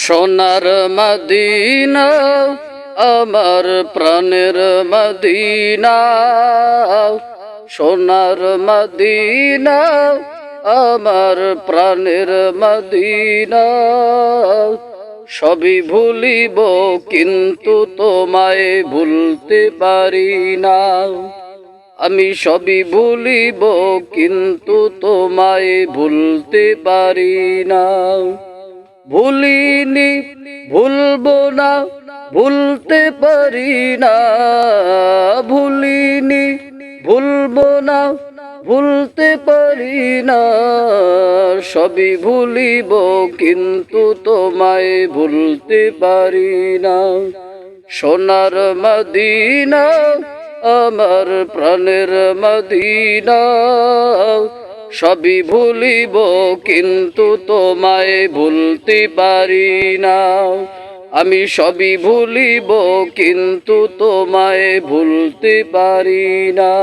সোনার মদিনা আমার প্রাণের মদিনা, সোনার মদিনা আমার প্রাণের মদিনা। সবই ভুলিব কিন্তু তোমায় ভুলতে পারি না। আমি সবই ভুলিব কিন্তু তোমায় ভুলতে পারি না। ভুলিনি ভুলবো না, ভুলতে পারি না। ভুলিনি ভুলবো না, ভুলতে পারি না। সবই ভুলিব কিন্তু তোমায় ভুলতে পারি না। সোনার মদিনা আমার প্রাণের মদিনা, সবই ভুলিব কিন্তু তোমায় ভুলতে পারি না। আমি সবই ভুলিব কিন্তু তোমায় ভুলতে পারি না।